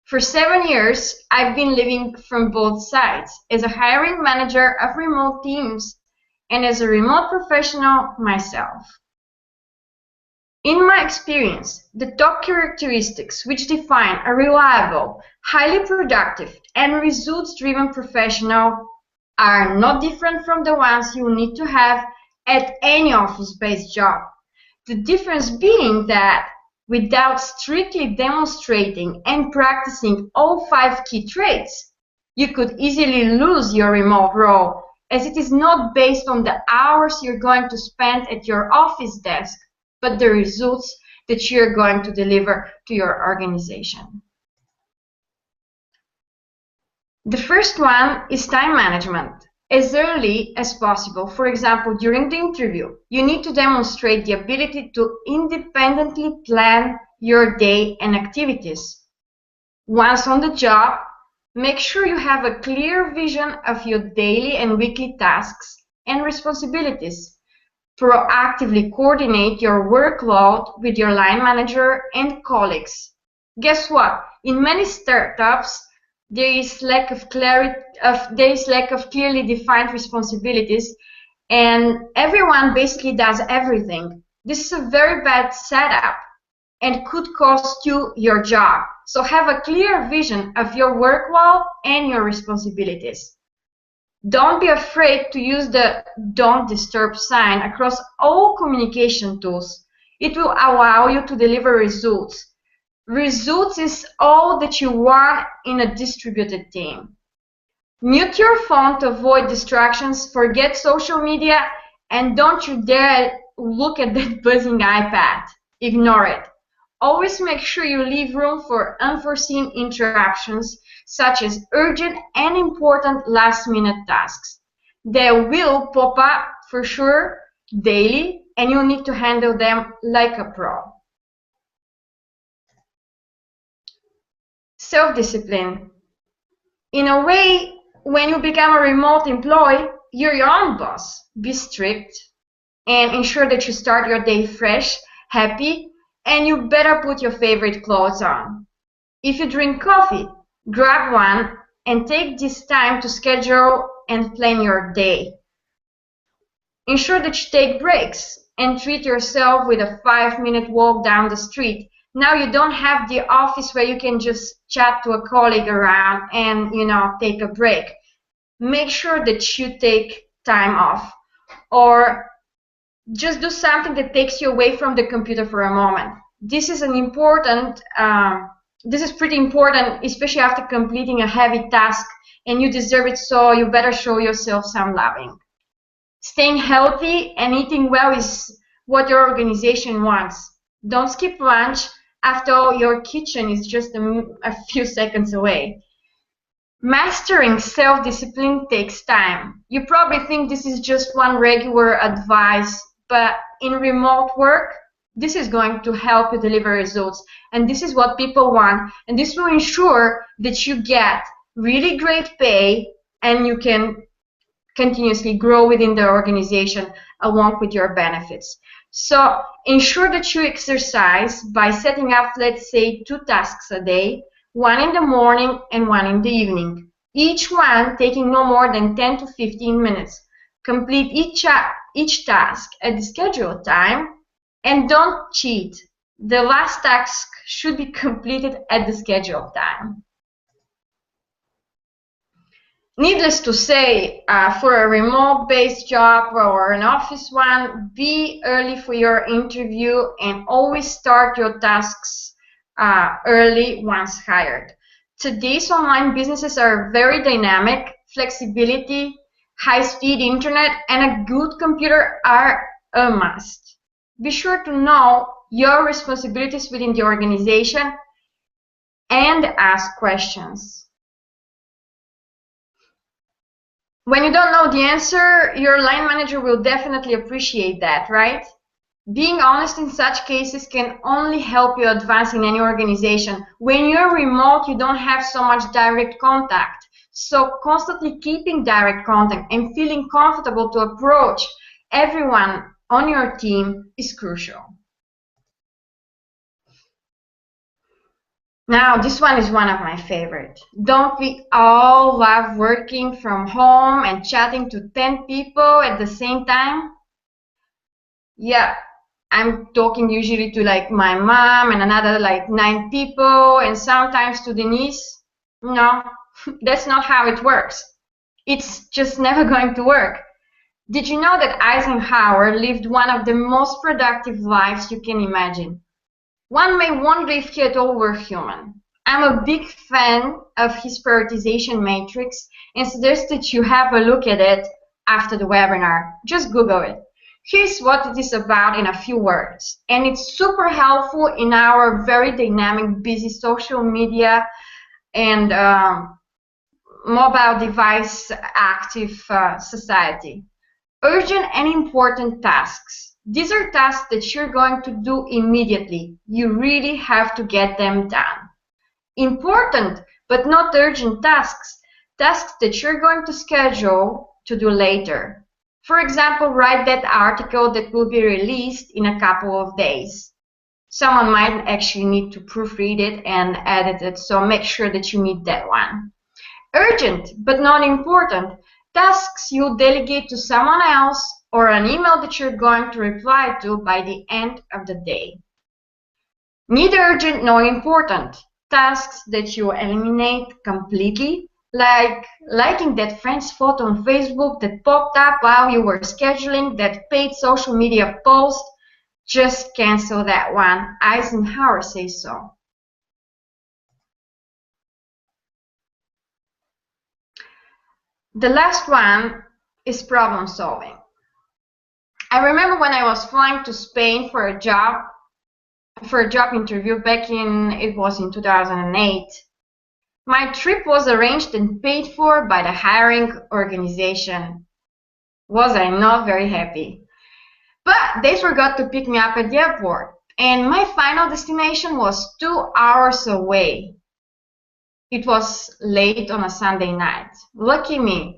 For 7 years, I've been living from both sides, as a hiring manager of remote teams and as a remote professional myself. In my experience, the top characteristics which define a reliable, highly productive, and results-driven professional are not different from the ones you need to have at any office-based job. The difference being that without strictly demonstrating and practicing all 5 key traits, you could easily lose your remote role, as it is not based on the hours you're going to spend at your office desk, but the results that you're going to deliver to your organization. The first one is time management. As early as possible, for example, during the interview, you need to demonstrate the ability to independently plan your day and activities. Once on the job, make sure you have a clear vision of your daily and weekly tasks and responsibilities. Proactively coordinate your workload with your line manager and colleagues. Guess what? In many startups, there is lack of clearly defined responsibilities, and everyone basically does everything. This is a very bad setup and could cost you your job. So have a clear vision of your workload and your responsibilities. Don't be afraid to use the "Don't Disturb" sign across all communication tools. It will allow you to deliver results. Results is all that you want in a distributed team. Mute your phone to avoid distractions, forget social media, and don't you dare look at that buzzing iPad. Ignore it. Always make sure you leave room for unforeseen interruptions, such as urgent and important last-minute tasks. They will pop up for sure daily, and you'll need to handle them like a pro. Self-discipline. In a way, when you become a remote employee, you're your own boss. Be strict and ensure that you start your day fresh, happy, and you better put your favorite clothes on. If you drink coffee, grab one and take this time to schedule and plan your day. Ensure that you take breaks and treat yourself with a 5-minute walk down the street. Now you don't have the office where you can just chat to a colleague around and, take a break. Make sure that you take time off, or just do something that takes you away from the computer for a moment. This is pretty important, especially after completing a heavy task, and you deserve it, so you better show yourself some loving. Staying healthy and eating well is what your organization wants. Don't skip lunch. After all, your kitchen is just a few seconds away. Mastering self-discipline takes time. You probably think this is just one regular advice, but in remote work, this is going to help you deliver results. And this is what people want. And this will ensure that you get really great pay and you can continuously grow within the organization along with your benefits. So ensure that you exercise by setting up, let's say, 2 tasks a day, one in the morning and one in the evening, each one taking no more than 10 to 15 minutes. Complete each task at the scheduled time, and don't cheat. The last task should be completed at the scheduled time. Needless to say, for a remote-based job or an office one, be early for your interview and always start your tasks early once hired. Today's online businesses are very dynamic. Flexibility, high-speed internet, and a good computer are a must. Be sure to know your responsibilities within the organization and ask questions. When you don't know the answer, your line manager will definitely appreciate that, right? Being honest in such cases can only help you advance in any organization. When you're remote, you don't have so much direct contact. So constantly keeping direct contact and feeling comfortable to approach everyone on your team is crucial. Now, this one is one of my favorites. Don't we all love working from home and chatting to 10 people at the same time? Yeah, I'm talking usually to like my mom and another like 9 people, and sometimes to Denise. No, that's not how it works. It's just never going to work. Did you know that Eisenhower lived one of the most productive lives you can imagine? One may wonder if he at all were human. I'm a big fan of his prioritization matrix and suggest that you have a look at it after the webinar. Just Google it. Here's what it is about in a few words. And it's super helpful in our very dynamic, busy social media and mobile device active society. Urgent and important tasks. These are tasks that you're going to do immediately. You really have to get them done. Important but not urgent tasks. Tasks that you're going to schedule to do later. For example, write that article that will be released in a couple of days. Someone might actually need to proofread it and edit it, so make sure that you meet that one. Urgent but not important. Tasks you'll delegate to someone else or an email that you're going to reply to by the end of the day. Neither urgent nor important. Tasks that you eliminate completely, like liking that friend's photo on Facebook that popped up while you were scheduling that paid social media post. Just cancel that one. Eisenhower says so. The last one is problem solving. I remember when I was flying to Spain for a job interview back it was in 2008. My trip was arranged and paid for by the hiring organization. Was I not very happy? But they forgot to pick me up at the airport, and my final destination was 2 hours away. It was late on a Sunday night. Lucky me.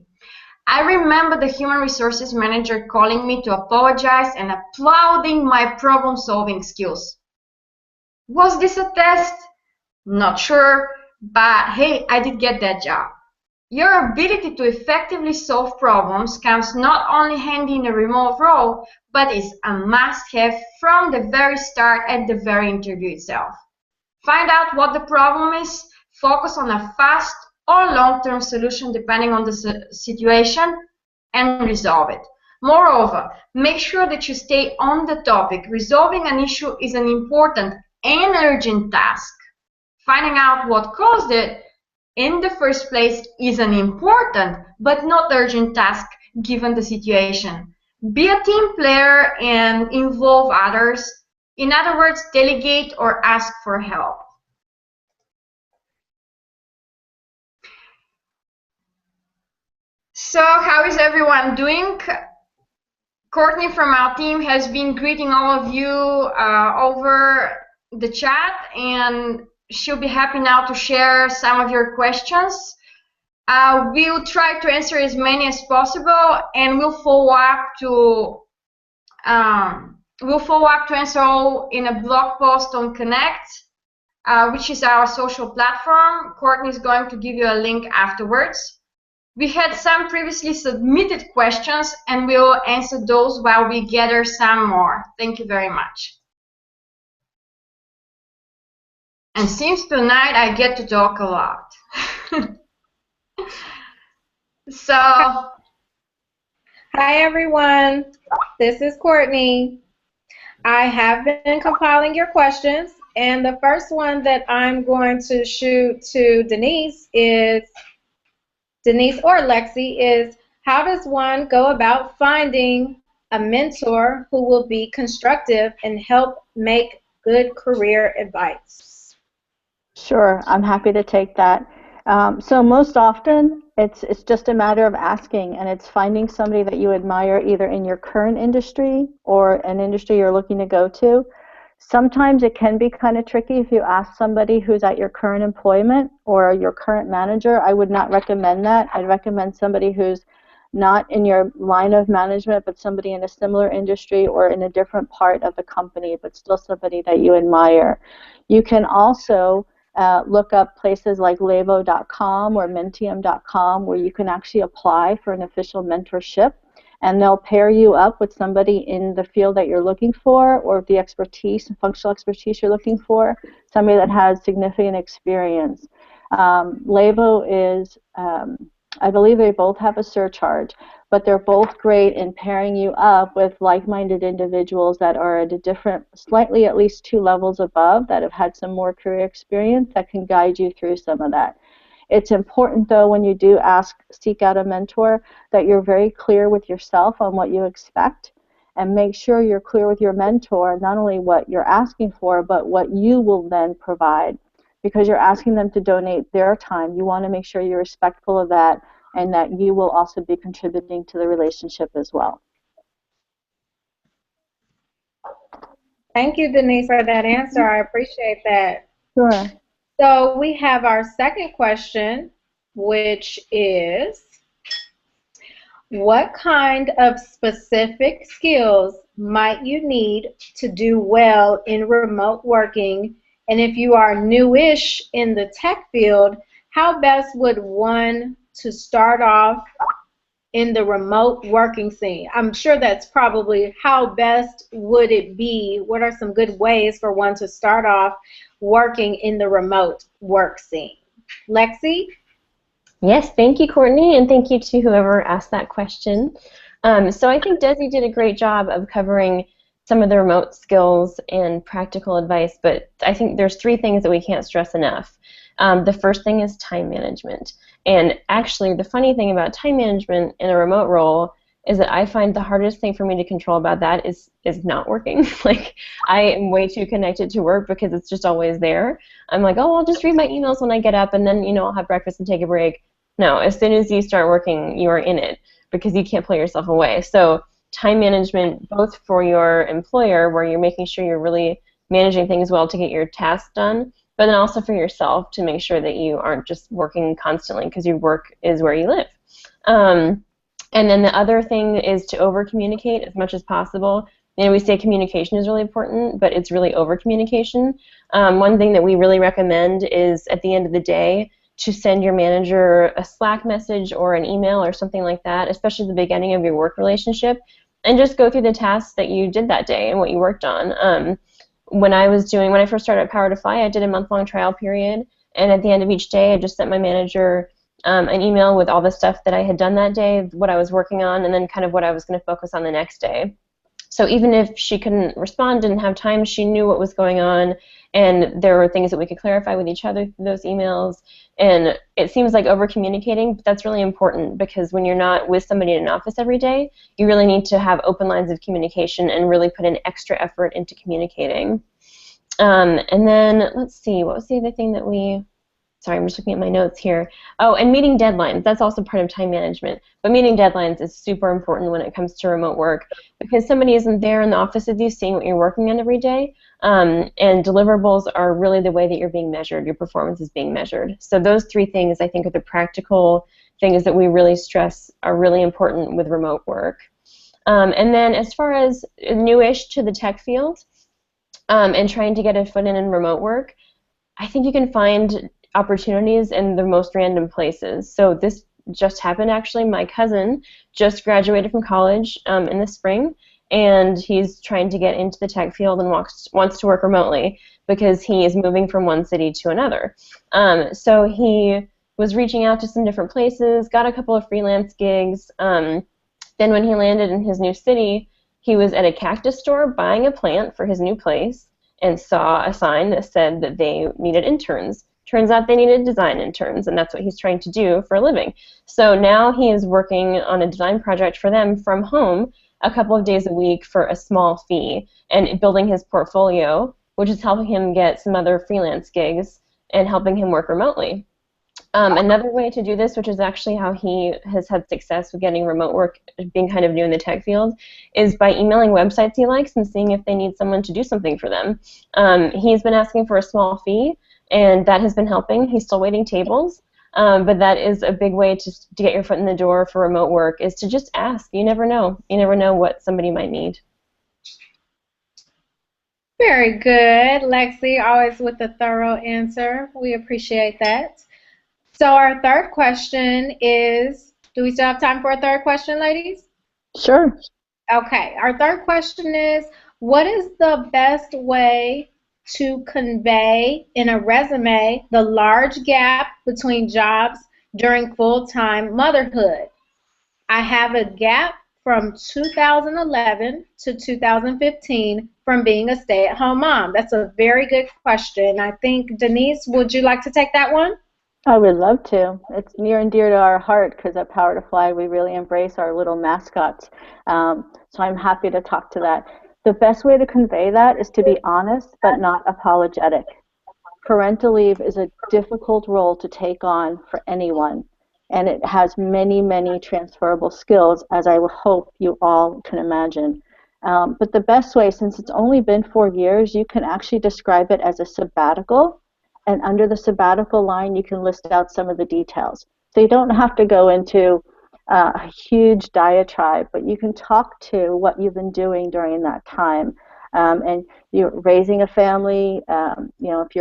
I remember the human resources manager calling me to apologize and applauding my problem-solving skills. Was this a test? Not sure, but hey, I did get that job. Your ability to effectively solve problems comes not only handy in a remote role, but is a must-have from the very start at the very interview itself. Find out what the problem is, focus on a fast or long-term solution depending on the situation, and resolve it. Moreover, make sure that you stay on the topic. Resolving an issue is an important and urgent task. Finding out what caused it in the first place is an important but not urgent task given the situation. Be a team player and involve others. In other words, delegate or ask for help. So how is everyone doing? Courtney from our team has been greeting all of you over the chat, and she'll be happy now to share some of your questions. We'll try to answer as many as possible, and we'll follow up to answer all in a blog post on Connect, which is our social platform. Courtney is going to give you a link afterwards. We had some previously submitted questions, and we'll answer those while we gather some more. Thank you very much. And since tonight I get to talk a lot. So, hi everyone, this is Courtney. I have been compiling your questions, and the first one that I'm going to shoot to Denise or Lexi is, how does one go about finding a mentor who will be constructive and help make good career advice? Sure, I'm happy to take that. So most often, it's just a matter of asking, and it's finding somebody that you admire either in your current industry or an industry you're looking to go to. Sometimes it can be kind of tricky if you ask somebody who's at your current employment or your current manager. I would not recommend that. I'd recommend somebody who's not in your line of management, but somebody in a similar industry or in a different part of the company, but still somebody that you admire. You can also look up places like levo.com or mentium.com where you can actually apply for an official mentorship, and they'll pair you up with somebody in the field that you're looking for, or the expertise, functional expertise you're looking for, somebody that has significant experience. Levo is, I believe they both have a surcharge, but they're both great in pairing you up with like-minded individuals that are at a different, slightly at least 2 levels above, that have had some more career experience that can guide you through some of that. It's important, though, when you do seek out a mentor, that you're very clear with yourself on what you expect, and make sure you're clear with your mentor, not only what you're asking for, but what you will then provide. Because you're asking them to donate their time, you want to make sure you're respectful of that, and that you will also be contributing to the relationship as well. Thank you, Denise, for that answer. I appreciate that. Sure. So we have our second question, which is, what kind of specific skills might you need to do well in remote working? And if you are newish in the tech field, how best would one to start off in the remote working scene? I'm sure that's probably how best would it be. What are some good ways for one to start off working in the remote work scene? Lexi? Yes, thank you, Courtney, and thank you to whoever asked that question. So I think Desi did a great job of covering some of the remote skills and practical advice, but I think there's 3 things that we can't stress enough. The first thing is time management. And actually, the funny thing about time management in a remote role is that I find the hardest thing for me to control about that is not working. Like, I am way too connected to work because it's just always there. I'm like, oh, I'll just read my emails when I get up, and then, I'll have breakfast and take a break. No, as soon as you start working, you are in it because you can't pull yourself away. So time management, both for your employer, where you're making sure you're really managing things well to get your tasks done, but then also for yourself to make sure that you aren't just working constantly, because your work is where you live. And then the other thing is to over-communicate as much as possible. We say communication is really important, but it's really over-communication. One thing that we really recommend is, at the end of the day, to send your manager a Slack message or an email or something like that, especially at the beginning of your work relationship, and just go through the tasks that you did that day and what you worked on. When I first started at Power to Fly, I did a month-long trial period, and at the end of each day, I just sent my manager an email with all the stuff that I had done that day, what I was working on, and then kind of what I was going to focus on the next day. So even if she couldn't respond, didn't have time, she knew what was going on, and there were things that we could clarify with each other through those emails. And it seems like over-communicating, but that's really important, because when you're not with somebody in an office every day, you really need to have open lines of communication and really put in extra effort into communicating. And then, let's see, what was the other thing that sorry, I'm just looking at my notes here. Oh, and meeting deadlines. That's also part of time management. But meeting deadlines is super important when it comes to remote work, because somebody isn't there in the office with you seeing what you're working on every day. And deliverables are really the way that you're being measured. Your performance is being measured. So those three things, I think, are the practical things that we really stress are really important with remote work. And then as far as newish to the tech field and trying to get a foot in remote work, I think you can find opportunities in the most random places. So this just happened, actually. My cousin just graduated from college in the spring, and he's trying to get into the tech field and wants to work remotely because he is moving from one city to another. So he was reaching out to some different places, got a couple of freelance gigs. Then when he landed in his new city, he was at a cactus store buying a plant for his new place and saw a sign that said that they needed interns. Turns out they needed design interns, and that's what he's trying to do for a living. So now he is working on a design project for them from home a couple of days a week for a small fee, and building his portfolio, which is helping him get some other freelance gigs and helping him work remotely. Another way to do this, which is actually how he has had success with getting remote work, being kind of new in the tech field, is by emailing websites he likes and seeing if they need someone to do something for them. He's been asking for a small fee, and that has been helping. He's still waiting tables, but that is a big way to get your foot in the door for remote work, is to just ask. You never know. You never know what somebody might need. Very good, Lexi, always with a thorough answer. We appreciate that. So our third question is, do we still have time for a third question, ladies? Sure. Okay, our third question is, what is the best way to convey in a resume the large gap between jobs during full-time motherhood? I have a gap from 2011 to 2015 from being a stay-at-home mom. That's a very good question. I think, Denise, would you like to take that one? I would love to. It's near and dear to our heart, because at Power to Fly we really embrace our little mascots. So I'm happy to talk to that. The best way to convey that is to be honest but not apologetic. Parental leave is a difficult role to take on for anyone, and it has many, many transferable skills, as I hope you all can imagine. But the best way, since it's only been 4 years, you can actually describe it as a sabbatical, and under the sabbatical line you can list out some of the details. So you don't have to go into a huge diatribe, but you can talk to what you've been doing during that time. And you're raising a family. If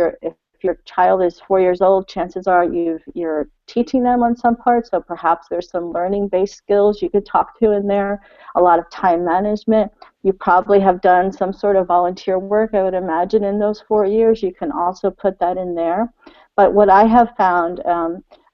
your child is 4 years old, chances are you're teaching them on some parts, so perhaps there's some learning-based skills you could talk to in there. A lot of time management. You probably have done some sort of volunteer work, I would imagine, in those 4 years. You can also put that in there. But what I have found,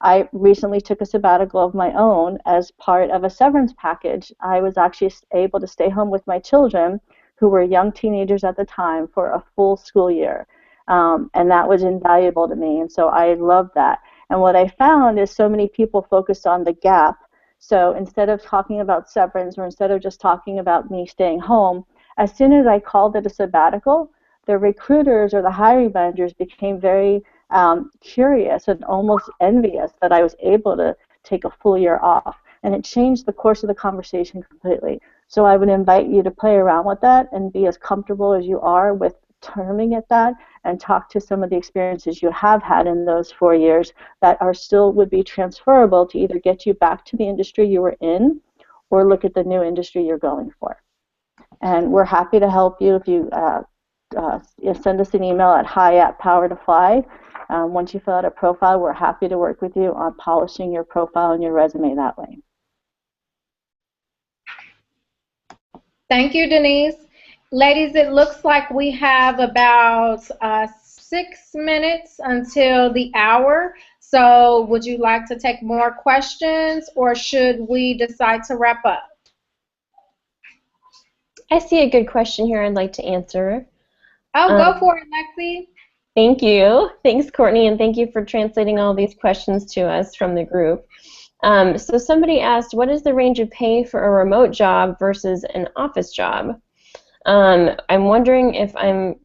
I recently took a sabbatical of my own as part of a severance package. I was actually able to stay home with my children, who were young teenagers at the time, for a full school year. And that was invaluable to me, and so I love that. And what I found is so many people focused on the gap. So instead of talking about severance, or instead of just talking about me staying home, as soon as I called it a sabbatical, the recruiters or the hiring managers became very curious and almost envious that I was able to take a full year off. And it changed the course of the conversation completely. So I would invite you to play around with that and be as comfortable as you are with terming it that, and talk to some of the experiences you have had in those 4 years that are still would be transferable to either get you back to the industry you were in or look at the new industry you're going for. And we're happy to help you if you send us an email at hi@powertofly, Once you fill out a profile, we're happy to work with you on polishing your profile and your resume that way. Thank you, Denise. Ladies, it looks like we have about 6 minutes until the hour. So would you like to take more questions, or should we decide to wrap up? I see a good question here I'd like to answer. Oh, go for it, Lexi. Thank you. Thanks, Courtney, and thank you for translating all these questions to us from the group. So somebody asked, what is the range of pay for a remote job versus an office job? I'm wondering if I'm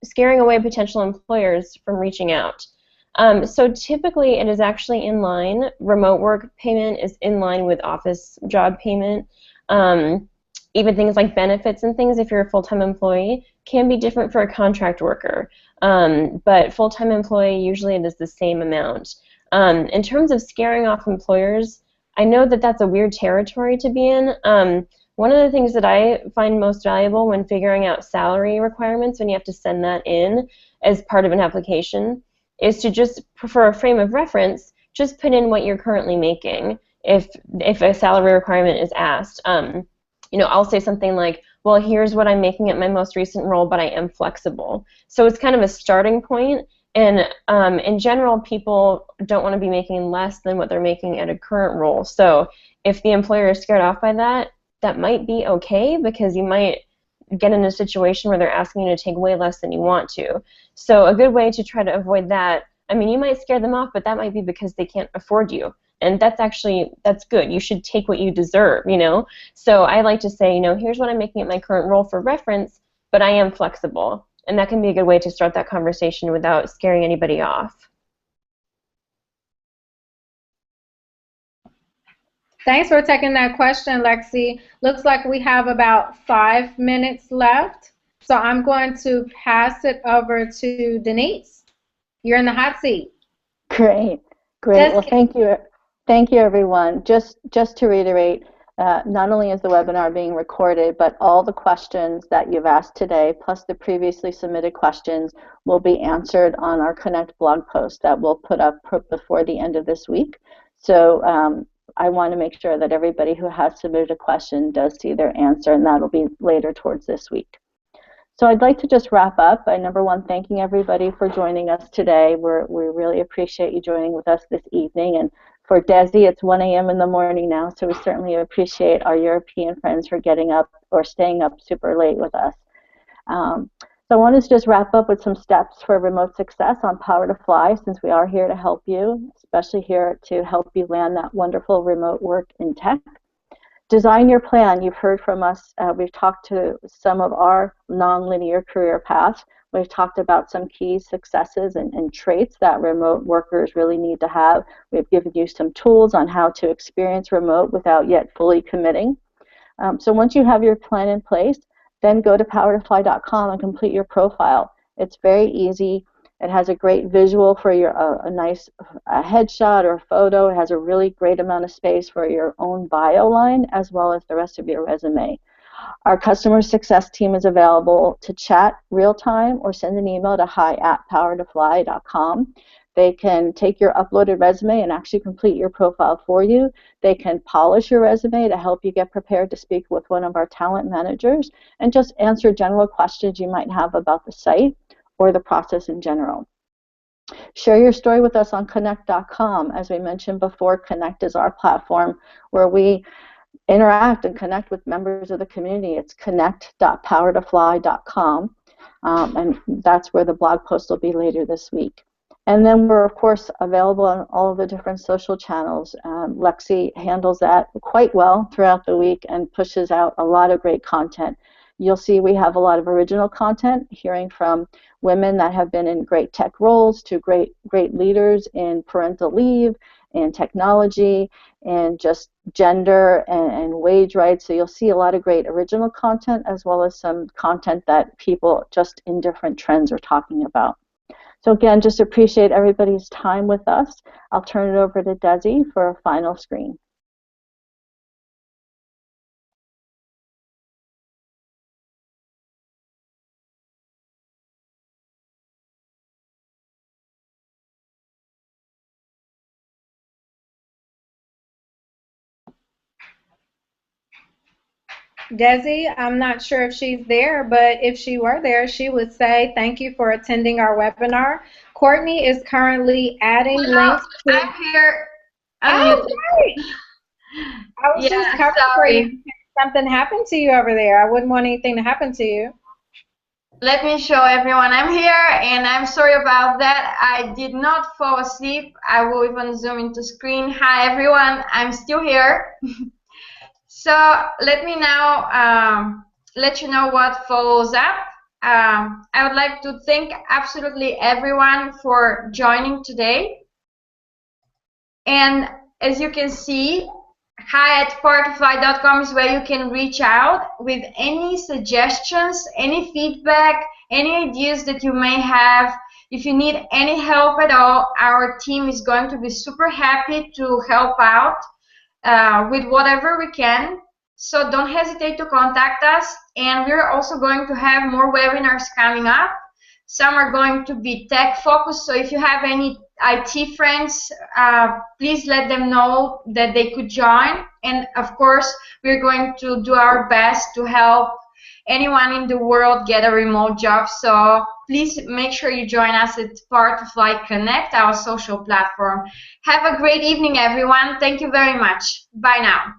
scaring away potential employers from reaching out. So typically it is actually in line. Remote work payment is in line with office job payment. Even things like benefits and things, if you're a full-time employee, can be different for a contract worker. But full-time employee, usually it is the same amount. In terms of scaring off employers, I know that that's a weird territory to be in. One of the things that I find most valuable when figuring out salary requirements, when you have to send that in as part of an application, is to just, for a frame of reference, just put in what you're currently making if a salary requirement is asked. I'll say something like, well, here's what I'm making at my most recent role, but I am flexible. So it's kind of a starting point. And in general, people don't want to be making less than what they're making at a current role. So if the employer is scared off by that, that might be okay, because you might get in a situation where they're asking you to take way less than you want to. So a good way to try to avoid that, I mean, you might scare them off, but that might be because they can't afford you. And that's good. You should take what you deserve, So I like to say, here's what I'm making at my current role for reference, but I am flexible. And that can be a good way to start that conversation without scaring anybody off. Thanks for taking that question, Lexi. Looks like we have about 5 minutes left. So I'm going to pass it over to Denise. You're in the hot seat. Great. Well, thank you. Thank you, everyone. Just to reiterate, not only is the webinar being recorded, but all the questions that you've asked today, plus the previously submitted questions, will be answered on our Connect blog post that we'll put up before the end of this week. So I want to make sure that everybody who has submitted a question does see their answer, and that'll be later towards this week. So I'd like to just wrap up by, number one, thanking everybody for joining us today. We really appreciate you joining with us this evening. And for Desi, it's 1 a.m. in the morning now, so we certainly appreciate our European friends for getting up or staying up super late with us. So I wanted to just wrap up with some steps for remote success on Power to Fly, since we are here to help you, especially here to help you land that wonderful remote work in tech. Design your plan. You've heard from us. We've talked to some of our nonlinear career paths. We've talked about some key successes and traits that remote workers really need to have. We've given you some tools on how to experience remote without yet fully committing. So once you have your plan in place, then go to powertofly.com and complete your profile. It's very easy. It has a great visual for your a nice headshot or photo. It has a really great amount of space for your own bio line, as well as the rest of your resume. Our customer success team is available to chat real time or send an email to hi@powertofly.com. They can take your uploaded resume and actually complete your profile for you. They can polish your resume to help you get prepared to speak with one of our talent managers, and just answer general questions you might have about the site or the process in general. Share your story with us on Connect.com. As we mentioned before, Connect is our platform where we interact and connect with members of the community. It's connect.powertofly.com, and that's where the blog post will be later this week. And then we're, of course, available on all of the different social channels. Lexi handles that quite well throughout the week and pushes out a lot of great content. You'll see we have a lot of original content, hearing from women that have been in great tech roles to great leaders in parental leave and technology and just gender and wage rights. So you'll see a lot of great original content, as well as some content that people just in different trends are talking about. So again, just appreciate everybody's time with us. I'll turn it over to Desi for a final screen. Desi, I'm not sure if she's there, but if she were there, she would say thank you for attending our webinar. Courtney is currently adding Hello, links to. I'm here. Oh, Unmuted. great. I was just Yeah, covering for you. sorry. Something happened to you over there. I wouldn't want anything to happen to you. Let me show everyone I'm here, and I'm sorry about that. I did not fall asleep. I will even zoom into screen. Hi, everyone. I'm still here. So let me now let you know what follows up. I would like to thank absolutely everyone for joining today. And as you can see, hi@prioritization.com is where you can reach out with any suggestions, any feedback, any ideas that you may have. If you need any help at all, our team is going to be super happy to help out with whatever we can. So don't hesitate to contact us. And we're also going to have more webinars coming up. Some are going to be tech focused. So if you have any IT friends, please let them know that they could join. And of course, we're going to do our best to help anyone in the world get a remote job. So please make sure you join us at Part of Flight Connect, our social platform. Have a great evening, everyone. Thank you very much. Bye now.